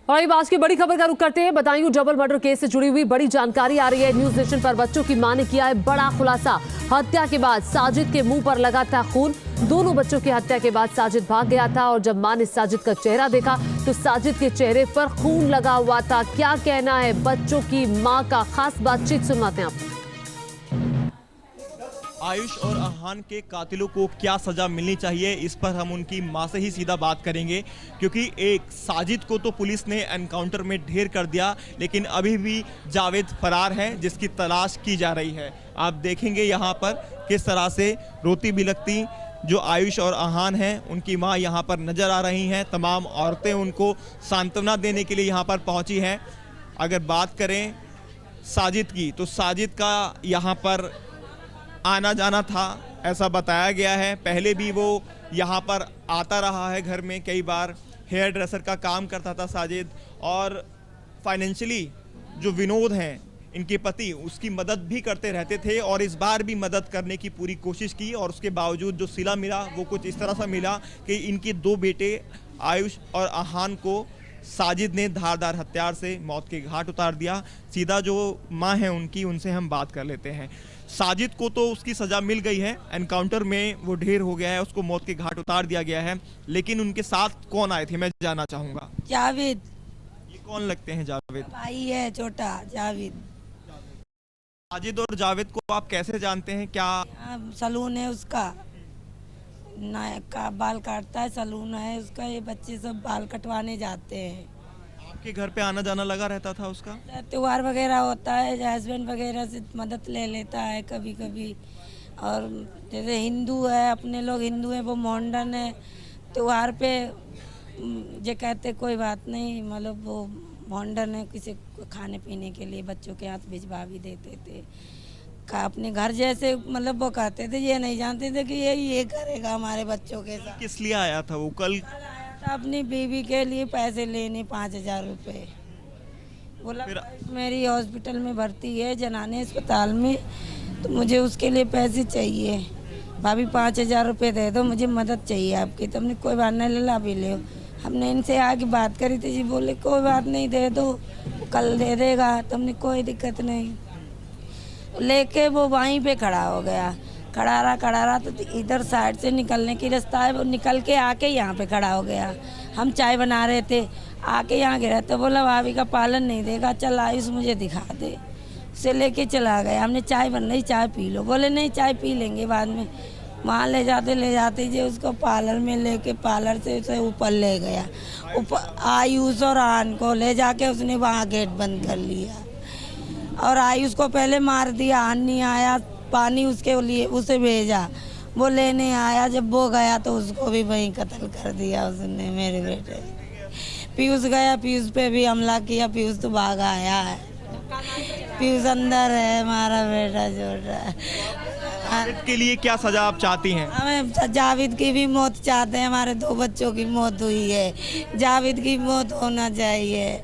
और ये आज की बड़ी खबर का रुख करते हैं। बताइए, डबल मर्डर केस से जुड़ी हुई बड़ी जानकारी आ रही है। न्यूज नेशन पर बच्चों की मां ने किया है बड़ा खुलासा। हत्या के बाद साजिद के मुंह पर लगा था खून। दोनों बच्चों की हत्या के बाद साजिद भाग गया था और जब मां ने साजिद का चेहरा देखा तो साजिद के चेहरे पर खून लगा हुआ था। क्या कहना है बच्चों की मां का, खास बातचीत सुनवाते हैं आपको। आयुष और अहान के कातिलों को क्या सजा मिलनी चाहिए, इस पर हम उनकी मां से ही सीधा बात करेंगे, क्योंकि एक साजिद को तो पुलिस ने एनकाउंटर में ढेर कर दिया, लेकिन अभी भी जावेद फरार है जिसकी तलाश की जा रही है। आप देखेंगे यहाँ पर किस तरह से रोती बिलखती जो आयुष और अहान हैं, उनकी मां यहाँ पर नजर आ रही हैं। तमाम औरतें उनको सांत्वना देने के लिए यहाँ पर पहुँची हैं। अगर बात करें साजिद की, तो साजिद का यहाँ पर आना जाना था, ऐसा बताया गया है। पहले भी वो यहाँ पर आता रहा है घर में कई बार। हेयर ड्रेसर का काम करता था साजिद, और फाइनेंशियली जो विनोद हैं इनके पति, उसकी मदद भी करते रहते थे और इस बार भी मदद करने की पूरी कोशिश की। और उसके बावजूद जो सिला मिला वो कुछ इस तरह से मिला कि इनके दो बेटे आयुष और अहान को साजिद ने धारदार हथियार से मौत के घाट उतार दिया। सीधा जो मां है उनकी, उनसे हम बात कर लेते हैं। साजिद को तो उसकी सजा मिल गई है, एनकाउंटर में वो ढेर हो गया है, उसको मौत के घाट उतार दिया गया है, लेकिन उनके साथ कौन आए थे मैं जानना चाहूंगा। जावेद। ये कौन लगते हैं जावेद? भाई है छोटा जावेद। साजिद और जावेद को आप कैसे जानते हैं? क्या सलून है उसका, नायक का बाल काटता है, सलून है उसका। ये बच्चे सब बाल कटवाने जाते हैं। आपके घर पे आना जाना लगा रहता था उसका? त्योहार वगैरह होता है, हस्बैंड वगैरह से मदद ले लेता है कभी कभी। और जैसे हिंदू है, अपने लोग हिंदू हैं, वो मोहंडन है, त्योहार पे जो कहते कोई बात नहीं, मतलब वो मोहंडन है, किसी को खाने पीने के लिए बच्चों के हाथ भिजवा भी देते थे। अपने घर जैसे, मतलब वो कहते थे, ये नहीं जानते थे कि ये करेगा हमारे बच्चों के साथ। किस लिए आया था वो? कल अपनी बीवी के लिए पैसे लेने 5,000 रुपये। बोला मेरी हॉस्पिटल में भर्ती है, जनाने अस्पताल में, तो मुझे उसके लिए पैसे चाहिए। भाभी 5,000 रुपये दे दो, मुझे मदद चाहिए आपकी। तो हमने कोई बात नहीं, ला भी ले। हमने इनसे आगे बात करी थी, जी बोले कोई बात नहीं, दे दो, कल दे देगा। तो हमने कोई दिक्कत नहीं, लेके वो वहीं पे खड़ा हो गया। खड़ा रहा तो इधर साइड से निकलने की रास्ता है, वो निकल के आके यहाँ पे खड़ा हो गया। हम चाय बना रहे थे, आके यहाँ गिरा तो बोला भाभी का पालन नहीं देगा, चल आयुष मुझे दिखा दे। उसे लेके चला गया। हमने चाय बन रही, चाय पी लो। बोले नहीं, चाय पी लेंगे बाद में। वहाँ ले जाते जी उसको पार्लर में लेके, पार्लर से उसे ऊपर ले गया। ऊपर आयुष और आन को ले जाके उसने वहाँ गेट बंद कर लिया और आयुष को पहले मार दिया। आन नहीं आया, पानी उसके लिए उसे भेजा, वो लेने आया। जब वो गया तो उसको भी वहीं कत्ल कर दिया उसने, मेरे बेटे। पीयूष गया, पीयूष पे भी हमला किया। पीयूष तो भाग आया है, पीयूष अंदर है, हमारा बेटा छोटा। के लिए क्या सजा आप चाहती हैं? हमें जावेद की भी मौत चाहते हैं। हमारे 2 बच्चों की मौत हुई है, जावेद की मौत होना चाहिए।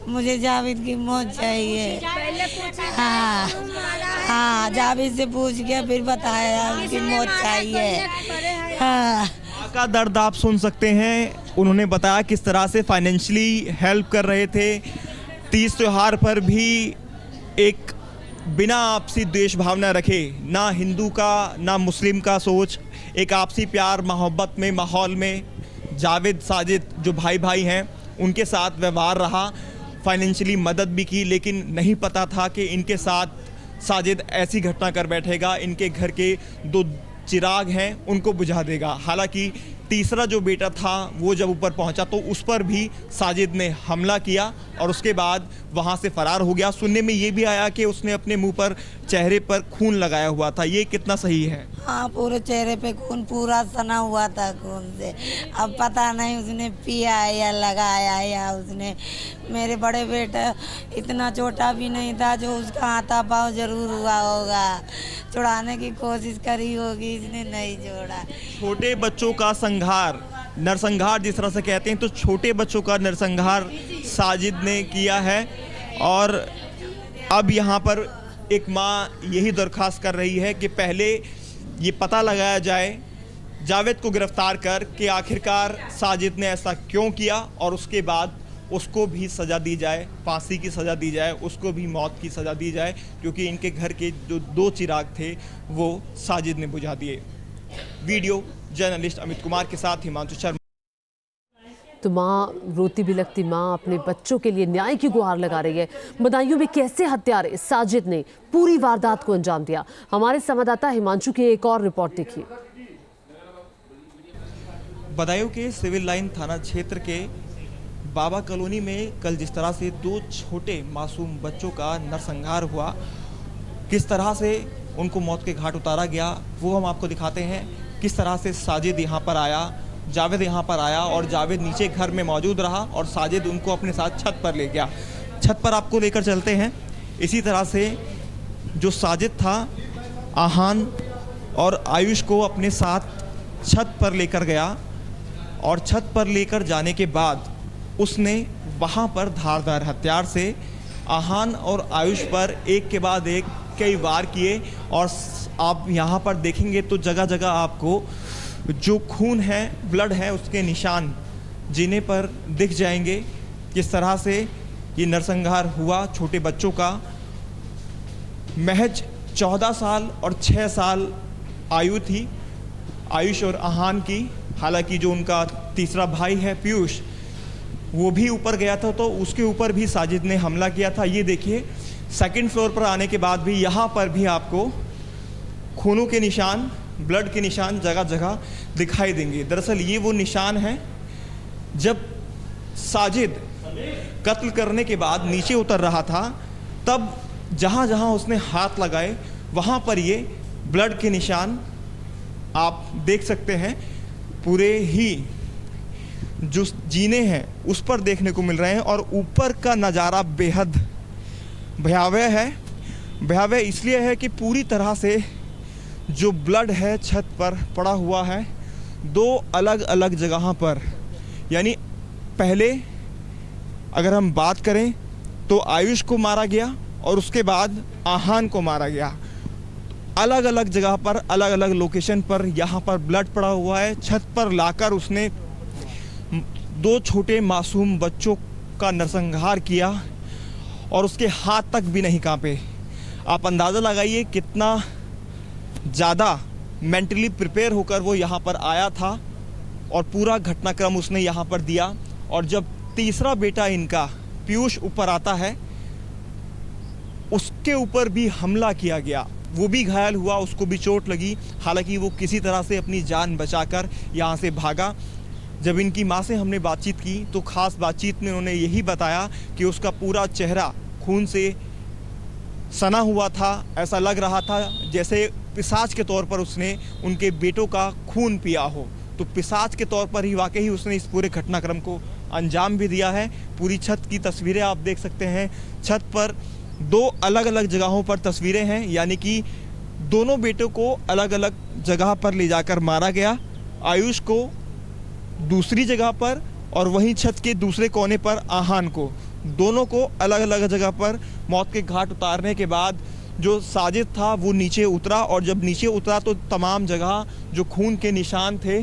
मुझे जावेद की मौत चाहिए। हाँ, जावेद से पूछ के फिर बताया उनकी मौत चाहिए। हाँ, का दर्द आप सुन सकते हैं। उन्होंने बताया किस तरह से फाइनेंशियली हेल्प कर रहे थे। तीज त्योहार पर भी एक बिना आपसी द्वेष भावना रखे, ना हिंदू का ना मुस्लिम का सोच, एक आपसी प्यार मोहब्बत में माहौल में जावेद साजिद जो भाई हैं उनके साथ व्यवहार रहा। फाइनेंशियली मदद भी की, लेकिन नहीं पता था कि इनके साथ साजिद ऐसी घटना कर बैठेगा, इनके घर के 2 चिराग हैं उनको बुझा देगा। हालांकि तीसरा जो बेटा था वो जब ऊपर पहुंचा तो उस पर भी साजिद ने हमला किया और उसके बाद वहां से फरार हो गया। सुनने में ये भी आया कि उसने अपने मुंह पर, चेहरे पर खून लगाया हुआ था। ये कितना सही है? हाँ, पूरे चेहरे पे खून पूरा सना हुआ था खून से। अब पता नहीं उसने पिया या लगाया या उसने। मेरे बड़े बेटा इतना छोटा भी नहीं था, जो उसका हाथापाव जरूर हुआ होगा। छुड़ाने की कोशिश करी होगी, इसने नहीं छोड़ा। छोटे बच्चों का संहार, नरसंहार जिस तरह से कहते हैं, तो छोटे बच्चों का नरसंहार साजिद ने किया है। और अब यहाँ पर एक माँ यही दरख्वास्त कर रही है कि पहले ये पता लगाया जाए, जावेद को गिरफ्तार कर कि आखिरकार साजिद ने ऐसा क्यों किया, और उसके बाद उसको भी सज़ा दी जाए, फांसी की सज़ा दी जाए, उसको भी मौत की सज़ा दी जाए, क्योंकि इनके घर के जो 2 चिराग थे वो साजिद ने बुझा दिए। वीडियो जर्नलिस्ट अमित कुमार के साथ हिमांशु शर्मा। तो माँ रोती भी लगती माँ अपने बच्चों के लिए न्याय की गुहार लगा रही है। बदायूं में कैसे हत्यारे साजिद ने पूरी वारदात को अंजाम दिया, हमारे संवाददाता हिमांशु की एक और रिपोर्ट देखिए। बदायूं के सिविल लाइन थाना क्षेत्र के बाबा कॉलोनी में कल जिस तरह से 2 छोटे मासूम बच्चों का नरसंहार हुआ, किस तरह से उनको मौत के घाट उतारा गया, वो हम आपको दिखाते हैं। किस तरह से साजिद यहाँ पर आया, जावेद यहाँ पर आया और जावेद नीचे घर में मौजूद रहा और साजिद उनको अपने साथ छत पर ले गया। छत पर आपको लेकर चलते हैं। इसी तरह से जो साजिद था, आहान और आयुष को अपने साथ छत पर लेकर गया और छत पर लेकर जाने के बाद उसने वहाँ पर धारदार हथियार से आहान और आयुष पर एक के बाद एक कई वार किए। और आप यहाँ पर देखेंगे तो जगह जगह आपको जो खून है, ब्लड है, उसके निशान जीने पर दिख जाएंगे। किस तरह से ये नरसंहार हुआ छोटे बच्चों का। महज 14 साल और 6 साल आयु थी आयुष और आहान की। हालांकि जो उनका तीसरा भाई है पीयूष, वो भी ऊपर गया था तो उसके ऊपर भी साजिद ने हमला किया था। ये देखिए, सेकंड फ्लोर पर आने के बाद भी यहाँ पर भी आपको खूनों के निशान, ब्लड के निशान जगह जगह दिखाई देंगे। दरअसल ये वो निशान हैं जब साजिद कत्ल करने के बाद नीचे उतर रहा था, तब जहाँ जहाँ उसने हाथ लगाए वहाँ पर ये ब्लड के निशान आप देख सकते हैं। पूरे ही जो जीने हैं उस पर देखने को मिल रहे हैं और ऊपर का नज़ारा बेहद भयावह है। भयावह इसलिए है कि पूरी तरह से जो ब्लड है छत पर पड़ा हुआ है 2 अलग अलग जगहों पर। यानी पहले अगर हम बात करें तो आयुष को मारा गया और उसके बाद आहान को मारा गया। अलग अलग जगह पर, अलग अलग लोकेशन पर यहाँ पर ब्लड पड़ा हुआ है। छत पर लाकर उसने 2 छोटे मासूम बच्चों का नरसंहार किया और उसके हाथ तक भी नहीं कांपे। आप अंदाज़ा लगाइए कितना ज़्यादा मेंटली प्रिपेयर होकर वो यहाँ पर आया था और पूरा घटनाक्रम उसने यहाँ पर दिया। और जब तीसरा बेटा इनका पीयूष ऊपर आता है, उसके ऊपर भी हमला किया गया। वो भी घायल हुआ, उसको भी चोट लगी। हालांकि वो किसी तरह से अपनी जान बचाकर यहाँ से भागा। जब इनकी माँ से हमने बातचीत की तो ख़ास बातचीत में उन्होंने यही बताया कि उसका पूरा चेहरा खून से सना हुआ था। ऐसा लग रहा था जैसे पिशाच के तौर पर उसने उनके बेटों का खून पिया हो। तो पिशाच के तौर पर ही वाकई उसने इस पूरे घटनाक्रम को अंजाम भी दिया है। पूरी छत की तस्वीरें आप देख सकते हैं। छत पर 2 अलग अलग जगहों पर तस्वीरें हैं, यानी कि दोनों बेटों को अलग अलग जगह पर ले जाकर मारा गया। आयुष को दूसरी जगह पर और वहीं छत के दूसरे कोने पर आहान को, दोनों को अलग अलग जगह पर मौत के घाट उतारने के बाद जो साजिद था वो नीचे उतरा। और जब नीचे उतरा तो तमाम जगह जो खून के निशान थे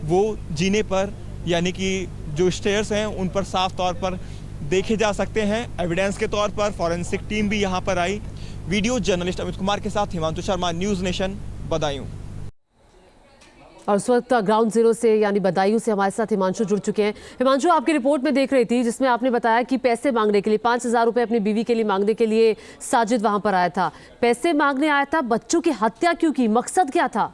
वो जीने पर, यानी कि जो स्टेयर्स हैं उन पर साफ तौर पर देखे जा सकते हैं। एविडेंस के तौर पर फॉरेंसिक टीम भी यहाँ पर आई। वीडियो जर्नलिस्ट अमित कुमार के साथ हिमांशु शर्मा, न्यूज़ नेशन, बदायूं। और उस वक्त ग्राउंड जीरो से यानी बदायूं से हमारे साथ हिमांशु जुड़ चुके हैं। हिमांशु, आपकी रिपोर्ट में देख रही थी जिसमें आपने बताया कि पैसे मांगने के लिए 5,000 रुपए अपनी बीवी के लिए मांगने के लिए साजिद वहां पर आया था। पैसे मांगने आया था, बच्चों की हत्या क्यों की, मकसद क्या था?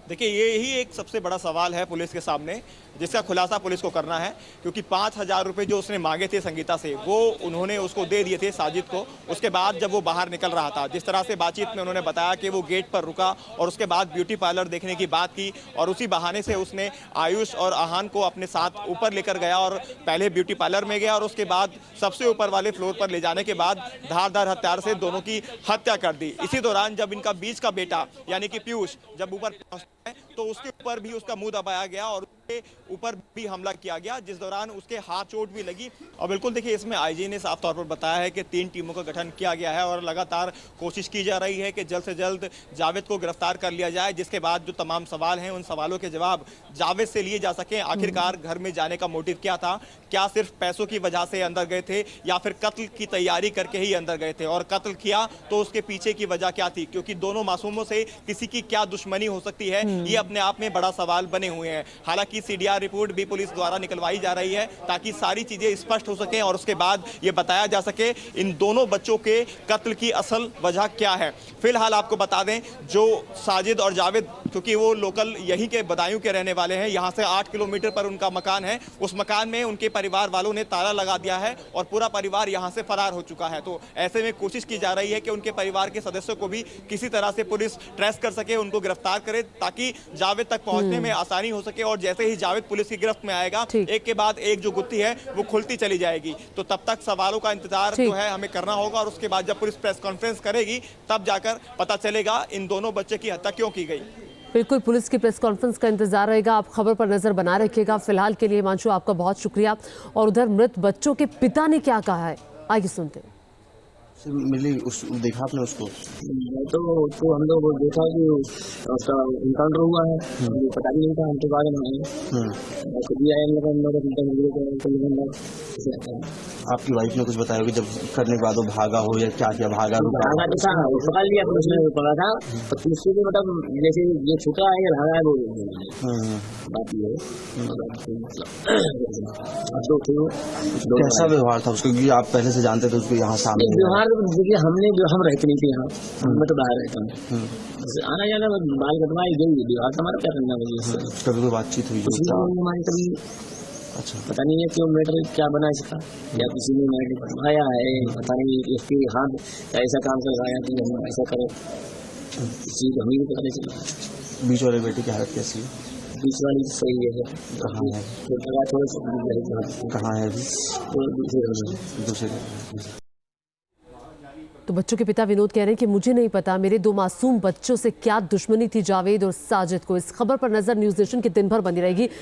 देखिए, यही एक सबसे बड़ा सवाल है पुलिस के सामने, जिसका खुलासा पुलिस को करना है। क्योंकि 5,000 रुपये जो उसने मांगे थे संगीता से, वो उन्होंने उसको दे दिए थे साजिद को। उसके बाद जब वो बाहर निकल रहा था, जिस तरह से बातचीत में उन्होंने बताया कि वो गेट पर रुका और उसके बाद ब्यूटी पार्लर देखने की बात की और उसी बहाने से उसने आयुष और आहान को अपने साथ ऊपर लेकर गया और पहले ब्यूटी पार्लर में गया और उसके बाद सबसे ऊपर वाले फ्लोर पर ले जाने के बाद धारदार हथियार से दोनों की हत्या कर दी। इसी दौरान जब इनका बीच का बेटा यानी कि पीयूष जब ऊपर पहुंचता है तो उसके ऊपर भी उसका मुंह दबाया गया और के ऊपर भी हमला किया गया, जिस दौरान उसके हाथ चोट भी लगी। और बिल्कुल देखिए, इसमें आईजी ने साफ तौर पर बताया है कि 3 टीमों का गठन किया गया है और लगातार कोशिश की जा रही है कि जल्द से जल्द जावेद को गिरफ्तार कर लिया जाए, जिसके बाद जो तमाम सवाल हैं उन सवालों के जवाब जावेद से लिए जा सकें। आखिरकार घर में जाने का मोटिव क्या था? क्या सिर्फ पैसों की वजह से अंदर गए थे या फिर कत्ल की तैयारी करके ही अंदर गए थे? और कत्ल किया तो उसके पीछे की वजह क्या थी? क्योंकि दोनों मासूमों से किसी की क्या दुश्मनी हो सकती है, ये अपने आप में बड़ा सवाल बने हुए हैं। हालांकि सीडीआर रिपोर्ट भी पुलिस द्वारा निकलवाई जा रही है ताकि सारी चीजें स्पष्ट हो सकें और उसके बाद ये बताया जा सके इन दोनों बच्चों के कत्ल की असल वजह क्या है। फिलहाल आपको बता दें, जो साजिद और जावेद, क्योंकि वो लोकल यहीं के बदायूं के रहने वाले हैं, यहाँ से 8 किलोमीटर पर उनका मकान है, उस मकान में उनके परिवार वालों ने ताला लगा दिया है और पूरा परिवार यहाँ से फरार हो चुका है। तो ऐसे में कोशिश की जा रही है कि उनके परिवार के सदस्यों को भी किसी तरह से पुलिस ट्रेस कर सके, उनको गिरफ्तार करे ताकि जावेद तक पहुंचने में आसानी हो सके। और जैसे ही जावेद पुलिस की गिरफ्त में आएगा, एक के बाद एक जो गुत्थी है वो खुलती चली जाएगी। तो तब तक सवालों का इंतजार जो है हमें करना होगा और उसके बाद जब पुलिस प्रेस कॉन्फ्रेंस करेगी तब जाकर पता चलेगा इन दोनों बच्चे की हत्या क्यों की गई। बिल्कुल, पुलिस की प्रेस कॉन्फ्रेंस का इंतजार रहेगा। आप खबर पर नजर बना रखिएगा। फिलहाल के लिए हिमांशु, आपका बहुत शुक्रिया। और उधर मृत बच्चों के पिता ने क्या कहा है, आइए सुनते हैं। मिली उस देखा आपने उसको? तो हम लोग देखा कि उसका इनकाउंटर हुआ है, पता भी नहीं था, हम तो बाद में आए। आपकी वाइफ ने कुछ बताया कि जब करने के बाद वो भागा हो या क्या क्या भागा भागा तो था, पकड़ लिया पुलिस ने, पकड़ा था तो पुलिस को मतलब जैसे ये छुटा है या भागा है वो बात ये कैसा व्यवहार था उसका, क्योंकि आप पहले से जानते थे उसको यहाँ सामने? व्यवहार देखिए, हमने जो हम रहते नहीं थे यहाँ, मैं तो बाहर रहता हूँ, आना जाना बाल कटवाई गई, व्यवहार हमारा क्या करना है? कभी कोई बातचीत हुई हमारी कभी? अच्छा, पता नहीं है क्यों मैटर क्या बना इसका, या किसी ने मैटर बनवाया है, पता नहीं इसके हाथ ऐसा काम करवाया कि हम ऐसा करें, चीज हमें भी पता नहीं चला। बीच वाले बेटे की हालत कैसी है? बीच वाली सही है, कहाँ है? कहाँ है अभी? दूसरे। तो बच्चों के पिता विनोद कह रहे हैं कि मुझे नहीं पता मेरे 2 मासूम बच्चों से क्या दुश्मनी थी जावेद और साजिद को। इस खबर पर नजर न्यूज़ नेशन की दिन भर बनी रहेगी।